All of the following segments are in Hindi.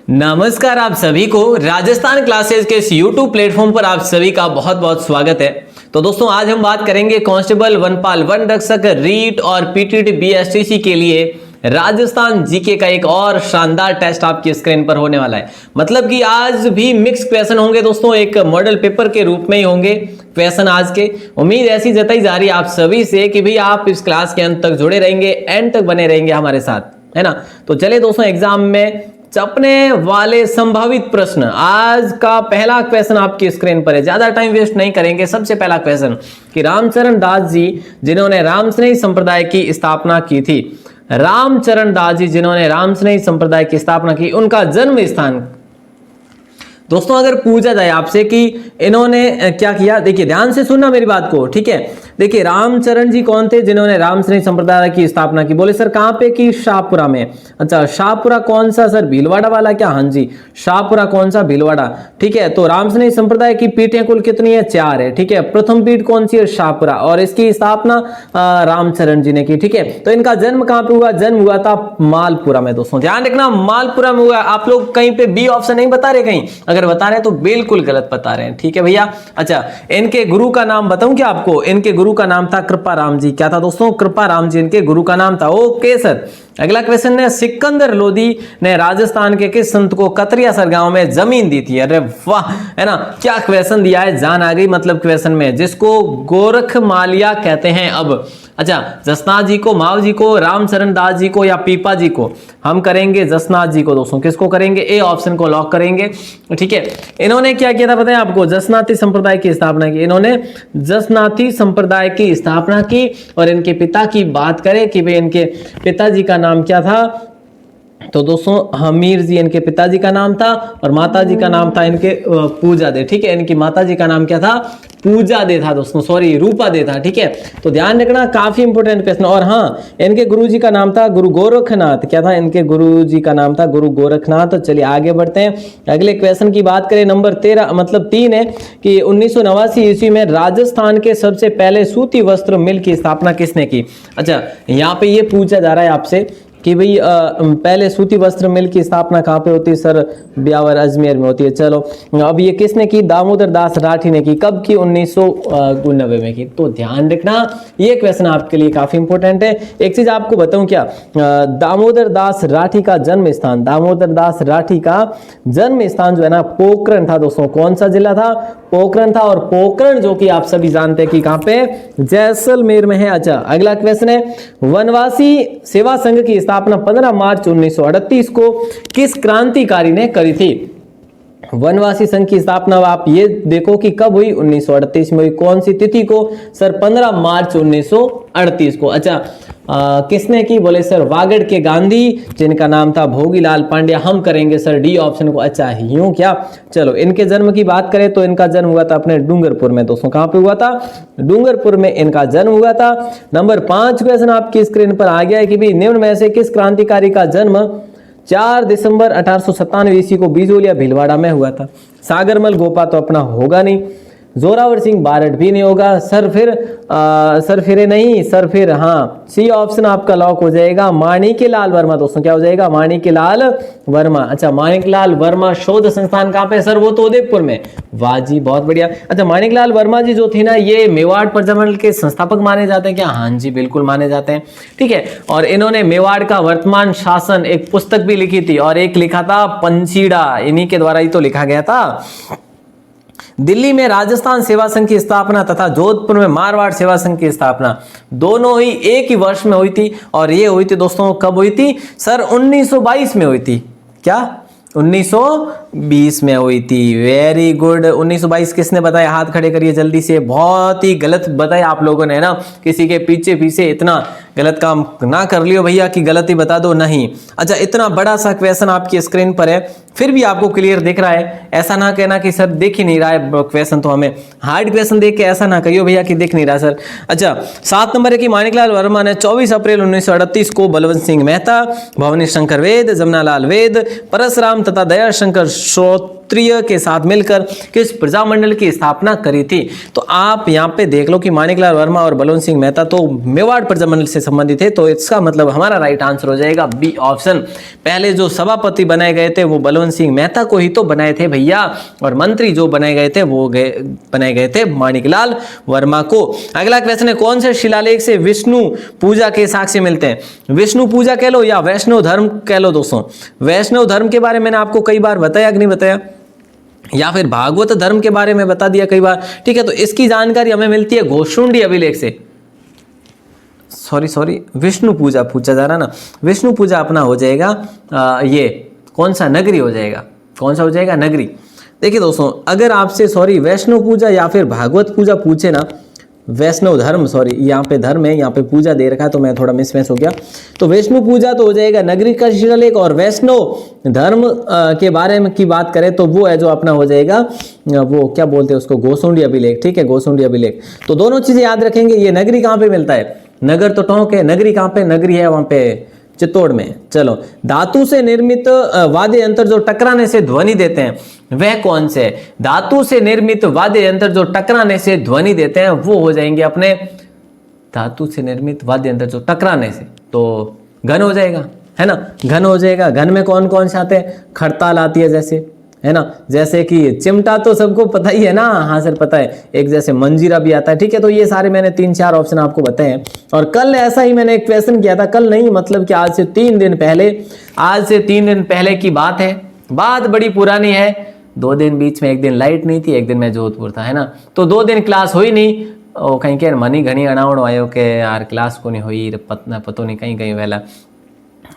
नमस्कार, आप सभी को राजस्थान क्लासेस के इस YouTube प्लेटफॉर्म पर आप सभी का बहुत बहुत स्वागत है। तो दोस्तों, आज हम बात करेंगे कांस्टेबल, वनपाल, वन रक्षक, रीट और पीटीटी बीएसटीसी के लिए राजस्थान जीके का एक और शानदार टेस्ट आपकी स्क्रीन पर होने वाला है। मतलब कि आज भी मिक्स क्वेश्चन होंगे दोस्तों, एक मॉडल पेपर के रूप में ही होंगे क्वेश्चन आज के। उम्मीद ऐसी जताई जा रही है आप सभी से कि भाई आप इस क्लास के अंत तक जुड़े रहेंगे, एंड तक बने रहेंगे हमारे साथ, है ना। तो चलिए दोस्तों, एग्जाम में चपने वाले संभावित प्रश्न, आज का पहला क्वेश्चन आपकी स्क्रीन पर है। ज्यादा टाइम वेस्ट नहीं करेंगे। सबसे पहला क्वेश्चन कि रामचरण दास जी जिन्होंने रामस्नेही संप्रदाय की स्थापना की थी, रामचरण दास जी जिन्होंने रामस्नेही संप्रदाय की स्थापना की, उनका जन्म स्थान। दोस्तों, अगर पूछा जाए आपसे कि इन्होंने क्या किया, देखिए ध्यान से सुनना मेरी बात को, ठीक है। देखिए रामचरण जी कौन थे जिन्होंने रामस्नेही संप्रदाय की स्थापना की। बोले सर कहां पे की? शाहपुरा में। अच्छा, शाहपुरा कौन सा सर? भीलवाड़ा वाला क्या? हाँ जी, शाहपुरा कौन सा? भीलवाड़ा, ठीक है। तो रामस्नेही संप्रदाय की पीठें कुल कितनी है? 4 है, ठीक है। प्रथम पीठ कौन सी है? शाहपुरा, और इसकी स्थापना रामचरण जी ने की, ठीक है। तो इनका जन्म कहां पे हुआ? जन्म हुआ था मालपुरा में। दोस्तों ध्यान रखना, मालपुरा में हुआ। आप लोग कहीं पे बी ऑप्शन नहीं बता रहे, कहीं अगर बता रहे हैं तो बिल्कुल गलत बता रहे हैं, ठीक है भैया। अच्छा, इनके गुरु का नाम बताऊं क्या आपको? इनके गुरु का नाम था कृपाराम जी। क्या था दोस्तों? कृपाराम जी इनके गुरु का नाम था। Okay sir. अगला क्वेश्चन है, सिकंदर लोदी ने राजस्थान के किस संत को कतरियासर गांव में जमीन दी थी? अरे वाह, है ना, क्या क्वेश्चन दिया है, जान आ गई मतलब क्वेश्चन में। जिसको गोरख मालिया कहते हैं। अब अच्छा, जसनाथ जी को, माव जी को, रामचरण दास जी को या पीपा जी को? हम करेंगे जसनाथ जी को दोस्तों। किसको करेंगे? ए ऑप्शन को लॉक करेंगे, ठीक है। इन्होंने क्या किया था बताएं आपको? जसनाती संप्रदाय की स्थापना की। इन्होंने जसनाती संप्रदाय की स्थापना की। और इनके पिता की बात करें कि भाई इनके पिताजी का नाम क्या था, तो दोस्तों हमीर जी इनके पिताजी का नाम था, और माताजी का नाम था इनके पूजा दे, ठीक है। इनकी माताजी का नाम क्या था? पूजा दे था दोस्तों, सॉरी रूपा दे था, ठीक है। तो ध्यान रखना, काफी इंपोर्टेंट क्वेश्चन। और हाँ, इनके गुरुजी का नाम था गुरु गोरखनाथ। क्या था? इनके गुरुजी का नाम था गुरु गोरखनाथ। तो चलिए आगे बढ़ते हैं। अगले क्वेश्चन की बात करें, नंबर 13 मतलब 3 है कि 1989 ईस्वी में राजस्थान के सबसे पहले सूती वस्त्र मिल की स्थापना किसने की? अच्छा, यहाँ पे ये पूछा जा रहा है आपसे कि भाई पहले सूती वस्त्र मिल की स्थापना कहाँ पे होती है? सर ब्यावर अजमेर में होती है। चलो, अब ये किसने की? दामोदर दास राठी ने की। कब की? 1999 में की। तो ध्यान रखना, ये क्वेश्चन आपके लिए काफी इंपॉर्टेंट है। एक चीज आपको बताऊं क्या, दामोदर दास राठी का जन्म स्थान, दामोदर दास राठी का जन्म स्थान जो है ना, पोखरण था दोस्तों। कौन सा जिला था? पोखरण था। और पोखरण जो कि आप सभी जानते हैं कि कहां पे? जैसलमेर में है। अच्छा, अगला क्वेश्चन है, वनवासी सेवा संघ की स्थापना 15 मार्च 1938 को किस क्रांतिकारी ने करी थी? वनवासी संघ की स्थापना आप ये देखो कि कब हुई? 1938 में हुई। कौन सी तिथि को? सर 15 मार्च 1938 को। अच्छा, किसने की? बोले सर वागड़ के गांधी जिनका नाम था भोगीलाल पांड्या। हम करेंगे सर डी ऑप्शन को। अच्छा, यूं क्या? चलो, इनके जन्म की बात करें तो इनका जन्म हुआ था अपने डूंगरपुर में दोस्तों। कहां पे हुआ था? डूंगरपुर में इनका जन्म हुआ था। नंबर 5 क्वेश्चन आपकी स्क्रीन पर आ गया है कि भाई निम्न में से किस क्रांतिकारी का जन्म 4 दिसंबर 1897 ईस्वी को बिजोलिया भीलवाड़ा में हुआ था? सागरमल गोपा तो अपना होगा नहीं, जोरावर सिंह बारड भी नहीं होगा, सर फिर नहीं, सर फिर हाँ, सी ऑप्शन आपका लॉक हो जाएगा, माणिक्यलाल वर्मा दोस्तों। क्या हो जाएगा? माणिक्यलाल वर्मा। अच्छा, माणिक्यलाल वर्मा शोध संस्थान कहाँ पे? सर वो तो उदयपुर में। वाह जी, बहुत बढ़िया। अच्छा, माणिक्यलाल वर्मा जी जो थे ना, ये मेवाड़ प्रजामंडल के संस्थापक माने जाते हैं क्या? हाँ जी, बिल्कुल माने जाते हैं, ठीक है। और इन्होंने मेवाड़ का वर्तमान शासन एक पुस्तक भी लिखी थी, और एक लिखा था पंचीड़ा, इन्हीं के द्वारा ही तो लिखा गया था। दिल्ली में राजस्थान सेवा संघ की स्थापना तथा जोधपुर में मारवाड़ सेवा संघ की स्थापना दोनों ही एक ही वर्ष में हुई थी। और ये हुई थी दोस्तों, कब हुई थी? सर 1922 में हुई थी। क्या? 1920 में हुई थी। Very good. 1922 किसने बताया? हाथ खड़े करिए जल्दी से। बहुत ही गलत बताया आप लोगों ने ना, किसी के पीछे इतना गलत काम ना कर लियो भैया कि गलत ही बता दो, नहीं। अच्छा, इतना बड़ा सा क्वेश्चन आपकी स्क्रीन पर है, फिर भी आपको क्लियर दिख रहा है। ऐसा ना कहना कि सर दिख ही नहीं रहा है क्वेश्चन, तो हमें हार्ड क्वेश्चन देख के ऐसा ना कहियो भैया कि दिख नहीं रहा सर। अच्छा, 7 नंबर है कि माणिक्यलाल वर्मा ने 24 अप्रैल 1938 को बलवंत सिंह मेहता, भवानी शंकर वेद, जमनालाल वेद, परसराम तथा दयाशंकर क्षत्रिय के साथ मिलकर किस प्रजामंडल की स्थापना करी थी? तो आप यहाँ पे देख लो कि माणिकलाल वर्मा और बलवंत सिंह मेहता तो मेवाड़ प्रजामंडल से संबंधित है, तो इसका मतलब हमारा राइट आंसर हो जाएगा बी ऑप्शन। पहले जो सभापति बनाए गए थे वो बलवंत सिंह मेहता को ही तो बनाए थे भैया, और मंत्री जो बनाए गए थे वो बनाए गए थे माणिकलाल वर्मा को। अगला क्वेश्चन है, कौन से शिलालेख से विष्णु पूजा के साक्ष्य मिलते हैं? विष्णु पूजा कह लो या वैष्णव धर्म कह लो दोस्तों। वैष्णव धर्म के बारे में मैंने आपको कई बार बताया कि नहीं बताया, या फिर भागवत धर्म के बारे में बता दिया कई बार, ठीक है। तो इसकी जानकारी हमें मिलती है घोषुंडी अभिलेख से। सॉरी विष्णु पूजा पूछा जा रहा ना, विष्णु पूजा अपना हो जाएगा ये कौन सा, नगरी हो जाएगा। कौन सा हो जाएगा? नगरी। देखिए दोस्तों, अगर आपसे वैष्णव पूजा या फिर भागवत पूजा पूछे ना, वैष्णव धर्म, यहाँ पे धर्म है, यहाँ पे पूजा दे रखा है तो मैं थोड़ा मिसमैच हो गया। तो वैष्णव पूजा तो हो जाएगा नगरी का शिलालेख, और वैष्णव धर्म के बारे में की बात करें तो वो है जो अपना हो जाएगा, वो क्या बोलते हैं उसको, गोसुंडी अभिलेख, ठीक है, गोसुंडी अभिलेख। तो दोनों चीजें याद रखेंगे। ये नगरी कहाँ पे मिलता है? नगर तो टोंक है, नगरी कहाँ पे? नगरी है वहां पे चित्तौड़ में। चलो, धातु से निर्मित वाद्य यंत्र जो टकराने से ध्वनि देते हैं वह कौन से है? धातु से निर्मित वाद्य यंत्र जो टकराने से ध्वनि देते हैं वो हो जाएंगे अपने, धातु से निर्मित वाद्य यंत्र जो टकराने से, तो घन हो जाएगा, है ना, घन हो जाएगा। घन में कौन कौन से आते हैं? खड़ताल आती है जैसे, है ना, जैसे कि चिमटा तो सबको पता ही है ना, हाँ सर पता है, एक जैसे मंजीरा भी आता है, ठीक है। तो ये सारे मैंने 3-4 ऑप्शन आपको बताए हैं। और कल ऐसा ही मैंने एक क्वेश्चन किया था, कल नहीं मतलब कि आज से 3 दिन पहले की बात है, बात बड़ी पुरानी है। 2 दिन बीच में, एक दिन लाइट नहीं थी, एक दिन मैं जोधपुर था, है ना, तो 2 दिन क्लास हुई नहीं। और कहीं के मनी घनी अणावण आयो के यार क्लास को नहीं हुई, पतो नहीं कहीं वेला,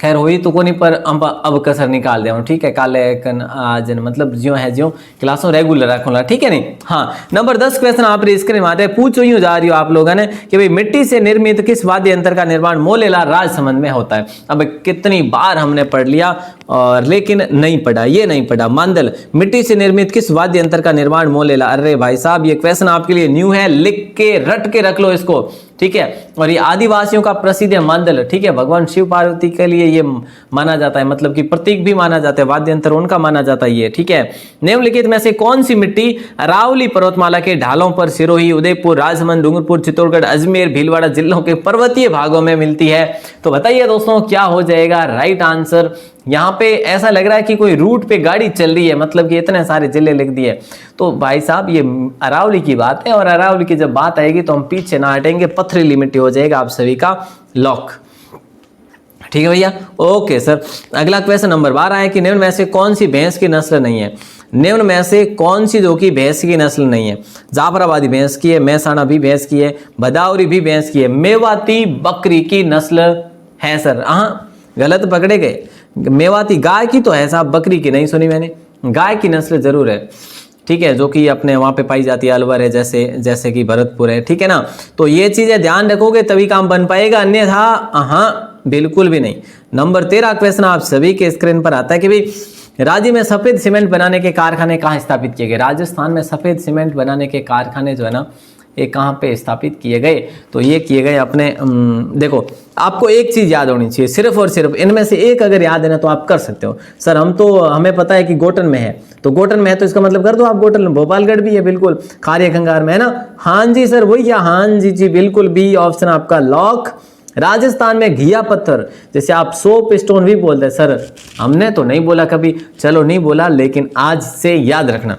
खैर हुई तो को नहीं, पर अब कसर निकाल दे, ठीक है। काले आज मतलब ज्यों है ज्यों क्लासों रेगुलर रखूंगा, ठीक है नहीं। हाँ, नंबर 10 क्वेश्चन आप स्क्रीन माते पूछो यूं जा रही हो आप लोगों ने कि भाई मिट्टी से निर्मित किस वाद्य यंत्र का निर्माण मोलेला राजसमंद में होता है? अब कितनी बार हमने पढ़ लिया और लेकिन नहीं पढ़ा, ये नहीं पढ़ा। मांदल, मिट्टी से निर्मित किस वाद्य यंत्र का निर्माण मोलेला? अरे भाई साहब, ये क्वेश्चन आपके लिए न्यू है, लिख के रट के रख लो इसको, ठीक है। और ये आदिवासियों का प्रसिद्ध है मांदल, ठीक है। भगवान शिव पार्वती के लिए ये माना जाता है, मतलब कि प्रतीक भी माना जाता है, वाद्य यंत्र उनका माना जाता है ये, ठीक है। निम्नलिखित में से कौन सी मिट्टी अरावली पर्वतमाला के ढालों पर सिरोही, उदयपुर, राजसमंद, डूंगरपुर, चित्तौड़गढ़, अजमेर, भीलवाड़ा जिलों के पर्वतीय भागों में मिलती है? तो बताइए दोस्तों क्या हो जाएगा राइट आंसर। यहाँ पे ऐसा लग रहा है कि कोई रूट पे गाड़ी चल रही है, मतलब कि इतने सारे जिले लिख दिए। तो भाई साहब ये अरावली की बात है, और अरावली की जब बात आएगी तो हम पीछे ना हटेंगे, पथरीली मिट्टी हो जाएगा आप सभी का लॉक, ठीक है भैया। ओके सर, अगला क्वेश्चन नंबर 12 है कि निम्न में से कौन सी भैंस की नस्ल नहीं है? निम्न में से कौन सी जो कि भैंस की नस्ल नहीं है? जाफराबादी भैंस की है, महसाणा भी भैंस की है, भदावरी भी भैंस की है, मेवाती बकरी की नस्ल है सर। हाँ, गलत पकड़े गए। मेवाती गाय की तो है साहब, बकरी की नहीं सुनी मैंने। गाय की नस्ल जरूर है, ठीक है, जो कि अपने वहां पे पाई जाती है, अलवर है जैसे कि भरतपुर है, ठीक है ना। तो ये चीजें ध्यान रखोगे तभी काम बन पाएगा, अन्यथा हाँ बिल्कुल भी नहीं। नंबर 13 क्वेश्चन आप सभी के स्क्रीन पर आता है कि भाई राज्य में सफेद सीमेंट बनाने के कारखाने कहाँ स्थापित किए गए? राजस्थान में सफेद सीमेंट बनाने के कारखाने जो है ना, ये कहाँ पे स्थापित किए गए? तो ये किए गए अपने देखो, आपको एक चीज याद होनी चाहिए, सिर्फ और सिर्फ इनमें से एक अगर याद है ना तो आप कर सकते हो। सर हमें पता है कि गोटन में है, तो गोटन में है तो इसका मतलब कर दो आप गोटन। भोपालगढ़ भी है बिल्कुल, खारे खंगार में है ना। हाँ जी सर वही है, हाँ जी बिल्कुल, बी ऑप्शन आपका लॉक। राजस्थान में घिया पत्थर, जैसे आप सोप स्टोन भी बोलते हैं सर, हमने तो नहीं बोला कभी, चलो नहीं बोला, लेकिन आज से याद रखना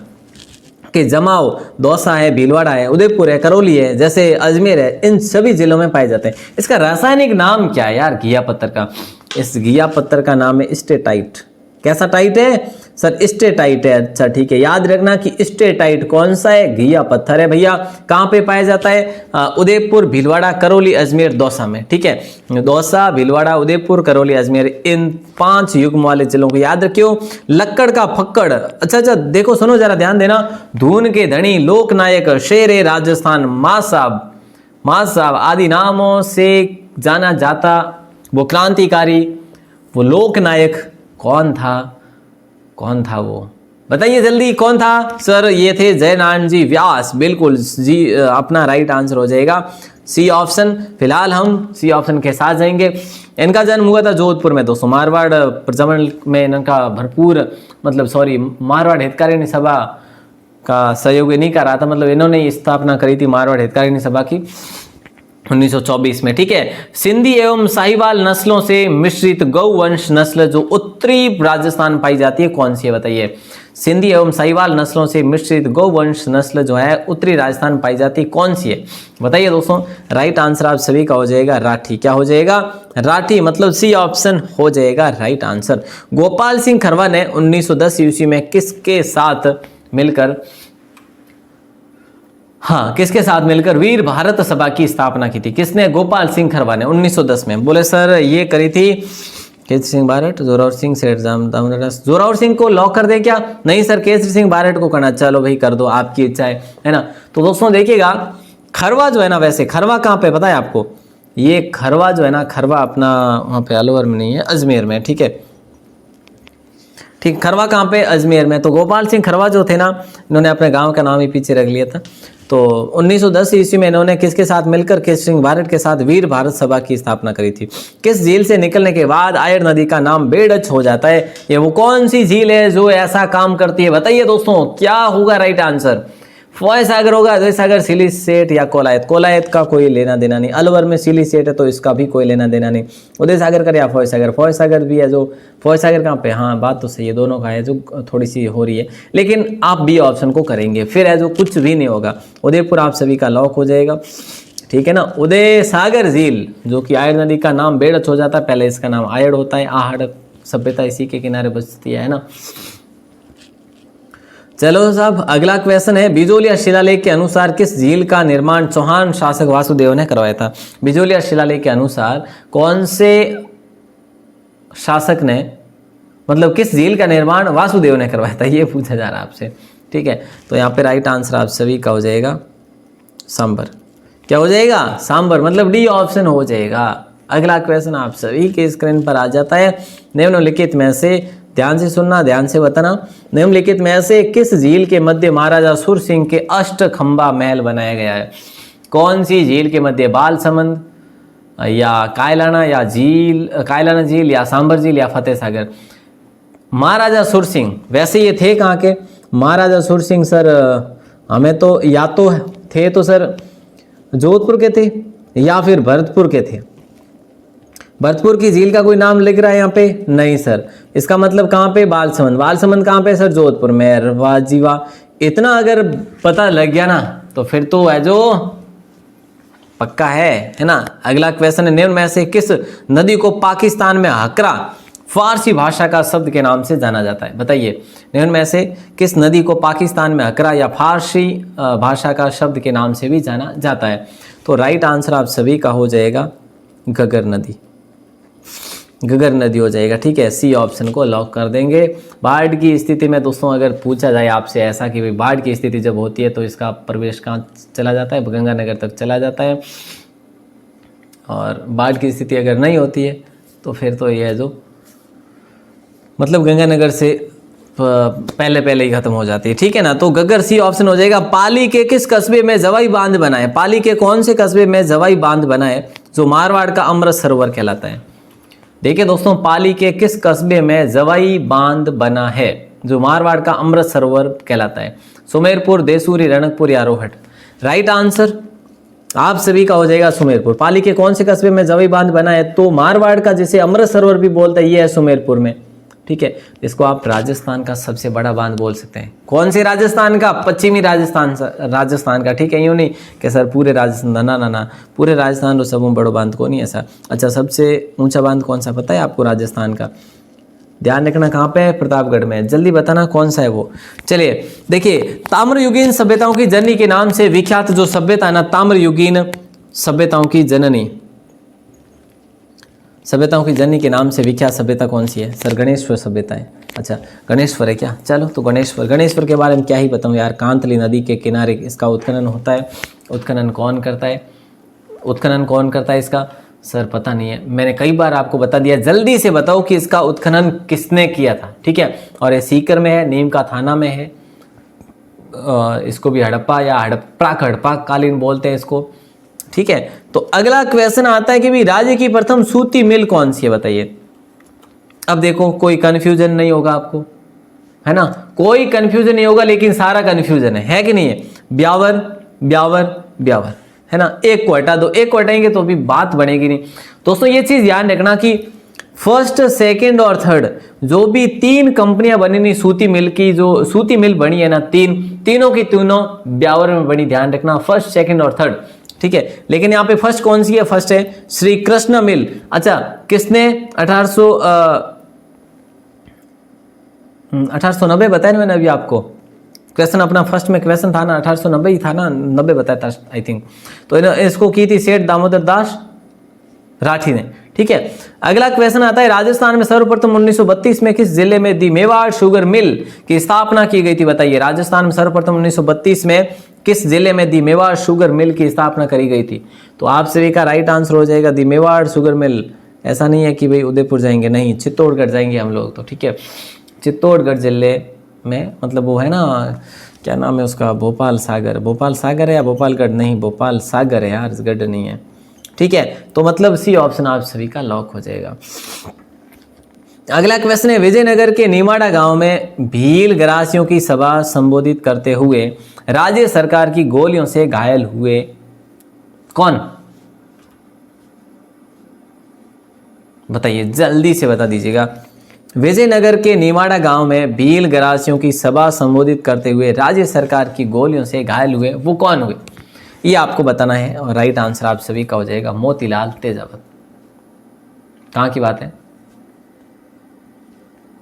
कि जमाओ, दौसा है, भीलवाड़ा है, उदयपुर है, करौली है, जैसे अजमेर है, इन सभी जिलों में पाए जाते हैं। इसका रासायनिक नाम क्या है यार घिया पत्थर का? इस घिया पत्थर का नाम है स्टेटाइट। कैसा टाइट है सर? स्टेटाइट है। अच्छा ठीक है, याद रखना कि स्टेटाइट कौन सा है? घिया पत्थर है भैया। कहाँ पे पाया जाता है? उदयपुर, भीलवाड़ा, करौली, अजमेर, दौसा में, ठीक है। दौसा, भीलवाड़ा, उदयपुर, करौली, अजमेर, इन 5 युग्म वाले जिलों को याद रखियो। लक्कड़ का फक्कड़, अच्छा देखो सुनो जरा ध्यान देना। धून के धनी, लोकनायक, शेरे राजस्थान, माँ साहब आदि नामों से जाना जाता वो क्रांतिकारी, वो लोकनायक कौन था वो? बताइए जल्दी, कौन था सर? ये थे जयनारायण जी व्यास। बिल्कुल जी, अपना राइट आंसर हो जाएगा सी ऑप्शन। फिलहाल हम सी ऑप्शन के साथ जाएंगे। इनका जन्म हुआ था जोधपुर में दोस्तों। मारवाड़ प्रजनन में इनका भरपूर मारवाड़ हितकारिणी सभा का सहयोग नहीं कर रहा था, मतलब इन्होंने स्थापना करी थी मारवाड़ हितकारिणी सभा की 1924 में। ठीक है, सिंधी एवं साहिवाल नस्लों से मिश्रित गौवंश नस्ल जो उत्तरी राजस्थान पाई जाती है कौन सी है बताइए। सिंधी एवं साहिवाल नस्लों से मिश्रित गौवंश नस्ल जो है उत्तरी राजस्थान पाई जाती है कौन सी है बताइए दोस्तों। राइट आंसर आप सभी का हो जाएगा राठी। क्या हो जाएगा? राठी, मतलब सी ऑप्शन हो जाएगा राइट आंसर। गोपाल सिंह खरवा ने 1910 ईस्वी में किसके साथ मिलकर वीर भारत सभा की स्थापना की थी? किसने? गोपाल सिंह खरवा ने 1910 में। बोले सर ये करी थी केसरी सिंह बारट, जोरावर सिंह, सेठ दामोदरदास। जोरावर सिंह को लॉक कर दे क्या? नहीं सर, केसरी सिंह बारट को करना। चलो भाई कर दो, आपकी इच्छा है ना। तो दोस्तों देखिएगा, खरवा जो है ना, वैसे खरवा कहाँ पे पता है आपको? ये खरवा जो है ना, खरवा अपना वहाँ पे अलवर में नहीं है, अजमेर में। ठीक है, ठीक, खरवा कहाँ पे? अजमेर में। तो गोपाल सिंह खरवा जो थे ना, इन्होंने अपने गांव का नाम ही पीछे रख लिया था। तो 1910 ईस्वी में इन्होंने किसके साथ मिलकर? केसरी सिंह बारट के साथ वीर भारत सभा की स्थापना करी थी। किस झील से निकलने के बाद आयर नदी का नाम बेड़च हो जाता है? ये वो कौन सी झील है जो ऐसा काम करती है बताइए दोस्तों। क्या होगा राइट आंसर? फॉय सागर होगा, अजय सागर, सिलीसेट या कोलायत। कोलायत का कोई लेना देना नहीं, अलवर में सिलीसेट है तो इसका भी कोई लेना देना नहीं। उदय सागर कर या फॉय सागर। फॉय सागर भी है जो, फॉय सागर कहाँ पे? हाँ बात तो सही है, दोनों का है जो थोड़ी सी हो रही है, लेकिन आप बी ऑप्शन को करेंगे फिर है जो कुछ भी नहीं होगा। उदयपुर आप सभी का लॉक हो जाएगा। ठीक है ना। उदय सागर झील जो कि आयर नदी का नाम बेड़च हो जाता है, पहले इसका नाम आयड़ होता है। आहड़ सभ्यता इसी के किनारे बसती है ना। चलो साहब, अगला क्वेश्चन है, बिजोलिया शिलालेख के अनुसार किस झील का निर्माण चौहान शासक वासुदेव ने करवाया था? बिजोलिया शिलालेख के अनुसार कौन से शासक ने, मतलब किस झील का निर्माण वासुदेव ने करवाया था, ये पूछा जा रहा है आपसे। ठीक है, तो यहाँ पे राइट आंसर आप सभी का हो जाएगा सांबर। क्या हो जाएगा? सांबर, मतलब डी ऑप्शन हो जाएगा। अगला क्वेश्चन आप सभी के स्क्रीन पर आ जाता है। निम्नलिखित में से, ध्यान से सुनना, ध्यान से बताना, निम्नलिखित में से किस झील के मध्य महाराजा सुर सिंह के अष्टखंबा महल बनाया गया है? कौन सी झील के मध्य? बालसमंद या कायलाना या कायलाना झील या सांबर झील या फतेह सागर? महाराजा सुर सिंह, वैसे ये थे कहाँ के महाराजा सुर सिंह? सर हमें तो या तो थे तो सर जोधपुर के थे या फिर भरतपुर के थे। भरतपुर की झील का कोई नाम लिख रहा है यहाँ पे? नहीं सर। इसका मतलब कहाँ पे? बालसमंद। बालसमंद कहाँ पे सर? जोधपुर में। वाह जी वाह, इतना अगर पता लग गया ना तो फिर तो है जो पक्का है ना। अगला क्वेश्चन है, निम्न में से किस नदी को पाकिस्तान में हकरा फारसी भाषा का शब्द के नाम से जाना जाता है? बताइए, निम्न में से किस नदी को पाकिस्तान में हकरा या फारसी भाषा का शब्द के नाम से भी जाना जाता है? तो राइट आंसर आप सभी का हो जाएगा घग्गर नदी। घग्गर नदी हो जाएगा। ठीक है, सी ऑप्शन को लॉक कर देंगे। बाढ़ की स्थिति में दोस्तों अगर पूछा जाए आपसे ऐसा कि भाई बाढ़ की स्थिति जब होती है तो इसका प्रवेश कहाँ चला जाता है? गंगानगर तक चला जाता है। और बाढ़ की स्थिति अगर नहीं होती है तो फिर तो यह जो मतलब गंगानगर से पहले ही खत्म हो जाती है। ठीक है ना, तो घग्गर सी ऑप्शन हो जाएगा। पाली के किस कस्बे में जवाई बांध बना है? पाली के कौन से कस्बे में जवाई बांध बना है जो मारवाड़ का अमृत सरोवर कहलाता है? देखिए दोस्तों, पाली के किस कस्बे में जवाई बांध बना है जो मारवाड़ का अमृत सरोवर कहलाता है? सुमेरपुर, देसूरी, रणकपुर या रोहट? राइट आंसर आप सभी का हो जाएगा सुमेरपुर। पाली के कौन से कस्बे में जवाई बांध बना है? तो मारवाड़ का जिसे अमृत सरोवर भी बोलते हैं ये है सुमेरपुर में। ठीक है, इसको आप राजस्थान का सबसे बड़ा बांध बोल सकते हैं। कौन से राजस्थान का? पश्चिमी राजस्थान का। ठीक है, यूँ नहीं कि सर पूरे राजस्थान, ना पूरे राजस्थान तो सब बड़ो बांध को नहीं ऐसा। अच्छा, सबसे ऊंचा बांध कौन सा पता है आपको राजस्थान का? ध्यान रखना, कहाँ पे है? प्रतापगढ़ में। जल्दी बताना कौन सा है वो। चलिए देखिए, ताम्रयुगीन सभ्यताओं की जननी के नाम से विख्यात जो सभ्यता है ना, ताम्रयुगीन सभ्यताओं की जननी, सभ्यताओं की जननी के नाम से विख्यात सभ्यता कौन सी है? सर गणेश्वर सभ्यता है। अच्छा, गणेश्वर है क्या? चलो तो गणेश्वर के बारे में क्या ही बताऊं यार। कांतली नदी के किनारे इसका उत्खनन होता है। उत्खनन कौन करता है इसका? सर पता नहीं है, मैंने कई बार आपको बता दिया। जल्दी से बताओ कि इसका उत्खनन किसने किया था? ठीक है, और ये सीकर में है, नीम का थाना में है। इसको भी हड़प्पा या हड़प्पा कालीन बोलते हैं इसको। ठीक है, तो अगला क्वेश्चन आता है कि भाई राज्य की प्रथम सूती मिल कौन सी है, बताइए। अब देखो कोई कंफ्यूजन नहीं होगा आपको, है ना, कोई कंफ्यूजन नहीं होगा, लेकिन सारा कंफ्यूजन है कि नहीं है। ब्यावर ब्यावर ब्यावर, है ना, एक को हटा दो, एक को हटाएंगे तो भी बात बनेगी नहीं। दोस्तों ये चीज ध्यान रखना कि फर्स्ट, सेकंड और थर्ड जो भी 3 कंपनियां बनी नहीं सूती मिल की, जो सूती मिल बनी है ना, तीनों की तीनों ब्यावर में बनी, ध्यान रखना, फर्स्ट, सेकंड और थर्ड, ठीक है। लेकिन यहाँ पे फर्स्ट कौन सी है, फर्स्ट है श्री कृष्ण मिल। अच्छा, किसने 1890 बताया ना मैंने अभी आपको, क्वेश्चन अपना फर्स्ट में क्वेश्चन था ना 1890 ही था ना, 90 बताया था आई थिंक। तो इसको की थी सेठ दामोदर दास राठी ने, ठीक है। अगला क्वेश्चन आता है राजस्थान में सर्वप्रथम 1932 में किस जिले में दी मेवाड़ शुगर मिल की स्थापना की गई थी, बताइए। राजस्थान में सर्वप्रथम 1932 में किस जिले में दी मेवाड़ शुगर मिल की स्थापना करी गई थी। तो आप सभी का राइट आंसर हो जाएगा दी मेवाड़ शुगर मिल। ऐसा नहीं है कि भाई उदयपुर जाएंगे, नहीं, चित्तौड़गढ़ जाएंगे हम लोग, तो ठीक है, चित्तौड़गढ़ जिले में, मतलब वो है ना, क्या नाम है उसका, भोपाल सागर, भोपाल सागर है या भोपालगढ़, नहीं भोपाल सागर है यार, गढ़ नहीं है, ठीक है। तो मतलब सी ऑप्शन आप सभी का लॉक हो जाएगा। अगला क्वेश्चन है विजयनगर के निमाड़ा गांव में भील ग्रासियों की सभा संबोधित करते हुए राज्य सरकार की गोलियों से घायल हुए कौन, बताइए, जल्दी से बता दीजिएगा। विजयनगर के निमाड़ा गांव में भील ग्रासियों की सभा संबोधित करते हुए राज्य सरकार की गोलियों से घायल हुए वो कौन हुए, ये आपको बताना है। और राइट आंसर आप सभी का हो जाएगा मोतीलाल तेजावत। कहाँ की बात है,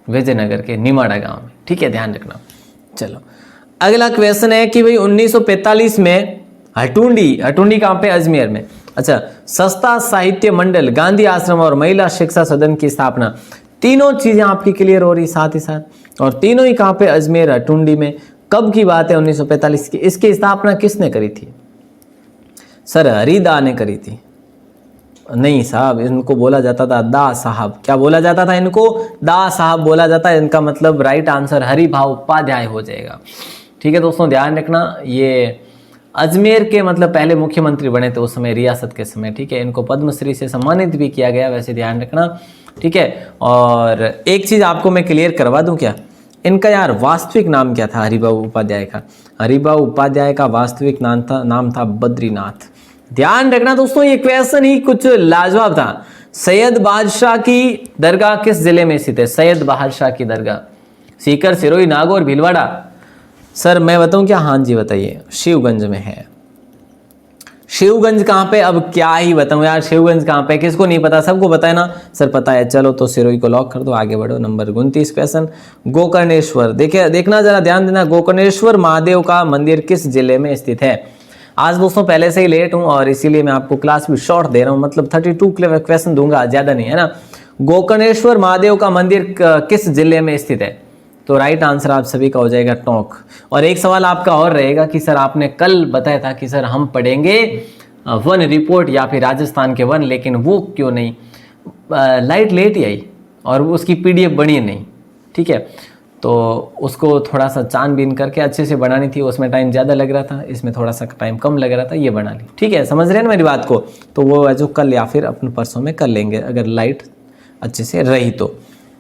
विजयनगर के निमाड़ा गांव में, ठीक है, ध्यान रखना। चलो अगला क्वेश्चन है कि भाई 1945 में हटुंडी कहाँ पे, अजमेर में। अच्छा, सस्ता साहित्य मंडल, गांधी आश्रम और महिला शिक्षा सदन की स्थापना, तीनों चीजें आपकी क्लियर हो रही साथ ही साथ, और तीनों ही कहाँ पे, अजमेर हटुंडी में। कब की बात है, 1945 की। इसकी स्थापना किसने करी थी, सर हरिदा ने करी थी। नहीं साहब, इनको बोला जाता था दा साहब, क्या बोला जाता था इनको, दा साहब बोला जाता है। इनका मतलब राइट आंसर हरिभाऊ उपाध्याय हो जाएगा, ठीक है दोस्तों, ध्यान रखना। ये अजमेर के मतलब पहले मुख्यमंत्री बने थे उस समय, रियासत के समय, ठीक है। इनको पद्मश्री से सम्मानित भी किया गया, वैसे ध्यान रखना, ठीक है। और एक चीज आपको मैं क्लियर करवा दूं क्या, इनका यार वास्तविक नाम क्या था हरिभाऊ उपाध्याय का, हरिभाऊ उपाध्याय का वास्तविक नाम था बद्रीनाथ। ध्यान रखना दोस्तों, ये क्वेश्चन ही कुछ लाजवाब था। सैयद बादशाह की दरगाह किस जिले में स्थित है, सैयद बादशाह की दरगाह, सीकर, सिरोही, नागौर, भीलवाड़ा। सर मैं बताऊं क्या, हाँ जी बताइए, शिवगंज में है। शिवगंज कहाँ पे, अब क्या ही बताऊं यार, शिवगंज कहाँ पे, किसको नहीं पता, सबको पता है ना, सर पता है। चलो तो सिरोही को लॉक कर दो, आगे बढ़ो। नंबर 29 क्वेश्चन, गोकर्णेश्वर, देखिए देखना जरा ध्यान देना, गोकर्णेश्वर महादेव का मंदिर किस जिले में स्थित है। आज दोस्तों पहले से ही लेट हूं और इसीलिए मैं आपको क्लास भी शॉर्ट दे रहा हूं, मतलब 32 क्वेश्चन दूंगा, ज्यादा नहीं, है ना। गोकर्णेश्वर महादेव का मंदिर किस जिले में स्थित है, तो राइट आंसर आप सभी का हो जाएगा टोंक। और एक सवाल आपका और रहेगा कि सर आपने कल बताया था कि सर हम पढ़ेंगे वन रिपोर्ट या फिर राजस्थान के वन, लेकिन वो क्यों नहीं, लाइट लेट ही आई और उसकी PDF बनी नहीं, ठीक है। तो उसको थोड़ा सा छानबीन करके अच्छे से बनानी थी, उसमें टाइम ज़्यादा लग रहा था, इसमें थोड़ा सा टाइम कम लग रहा था, ये बना ली, ठीक है, समझ रहे हैं ना मेरी बात को। तो वो है जो कल या फिर अपने परसों में कर लेंगे, अगर लाइट अच्छे से रही तो।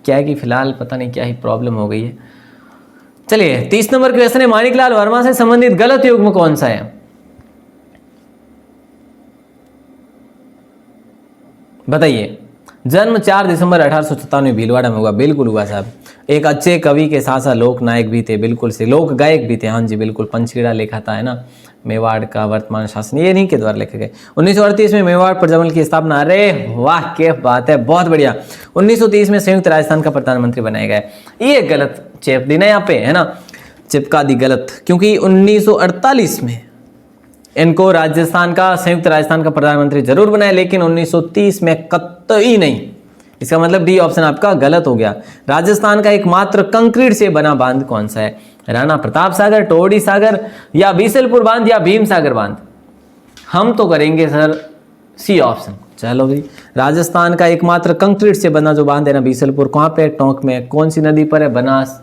क्या है कि फिलहाल पता नहीं क्या ही प्रॉब्लम हो गई है। चलिए 30 नंबर क्वेश्चन है, माणिकलाल वर्मा से संबंधित गलत युग्म कौन सा है, बताइए। जन्म 4 दिसंबर 1897 भीलवाड़ा में हुआ, बिल्कुल हुआ साहब। एक अच्छे कवि के साथ साथ लोक नायक भी थे, बिल्कुल से लोक गायक भी थे, हाँ जी बिल्कुल। पंचखेड़ा लिखा था, है ना, मेवाड़ का वर्तमान शासन, ये नहीं के द्वारा लिखे गए। 1938 में मेवाड़ प्रजमल की स्थापना, अरे वाह क्या बात है, बहुत बढ़िया। 1930 में संयुक्त राजस्थान का प्रधानमंत्री बनाया गया। ये गलत चेप दी ना यहाँ पे, है ना, चिपका दी गलत, क्योंकि 1948 में इनको राजस्थान का, संयुक्त राजस्थान का प्रधानमंत्री जरूर बनाया, लेकिन 1930 में कतई नहीं। इसका मतलब डी ऑप्शन आपका गलत हो गया। राजस्थान का एकमात्र कंक्रीट से बना बांध कौन सा है, राणा प्रताप सागर, टोडी सागर या बीसलपुर बांध या भीम सागर बांध। हम तो करेंगे सर सी ऑप्शन। चलो भाई, राजस्थान का एकमात्र कंक्रीट से बना जो बांध है ना बीसलपुर, कहाँ पे, टोंक में, कौन सी नदी पर है, बनास,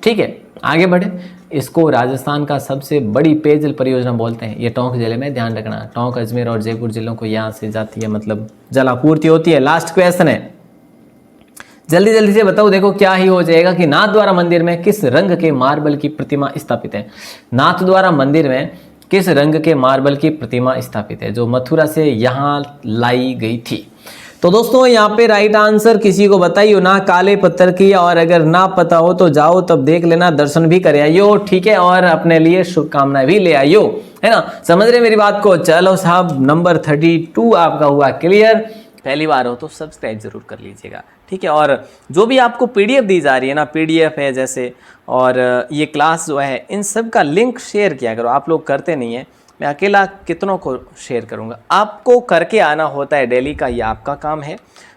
ठीक है, आगे बढ़े। इसको राजस्थान का सबसे बड़ी पेयजल परियोजना बोलते हैं। ये टोंक जिले में, ध्यान रखना, टोंक, अजमेर और जयपुर जिलों को यहाँ से जाती है, मतलब जल आपूर्ति होती है। लास्ट क्वेश्चन है, जल्दी जल्दी से बताओ, देखो क्या ही हो जाएगा कि नाथद्वारा मंदिर में किस रंग के मार्बल की प्रतिमा स्थापित है? नाथद्वारा मंदिर में किस रंग के मार्बल की प्रतिमा स्थापित है, जो मथुरा से यहाँ लाई गई थी? तो दोस्तों यहाँ पे राइट आंसर किसी को बताइयो ना, काले पत्थर की। और अगर ना पता हो तो जाओ तब देख लेना, दर्शन भी कर आइयो, ठीक है, और अपने लिए शुभकामनाएं भी ले आइयो, है ना। समझ रहे मेरी बात को? चलो साहब, नंबर 32 आपका हुआ क्लियर। पहली बार हो तो सब्सक्राइब जरूर कर लीजिएगा, ठीक है। और जो भी आपको पीडीएफ दी जा रही है ना, पीडीएफ है जैसे, और ये क्लास जो है, इन सब का लिंक शेयर किया करो। आप लोग करते नहीं है, मैं अकेला कितनों को शेयर करूंगा? आपको करके आना होता है डेली का, ये आपका काम है,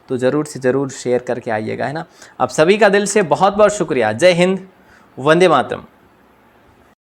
तो ज़रूर से ज़रूर शेयर करके आइएगा, है ना। अब सभी का दिल से बहुत बहुत शुक्रिया। जय हिंद, वंदे मातरम।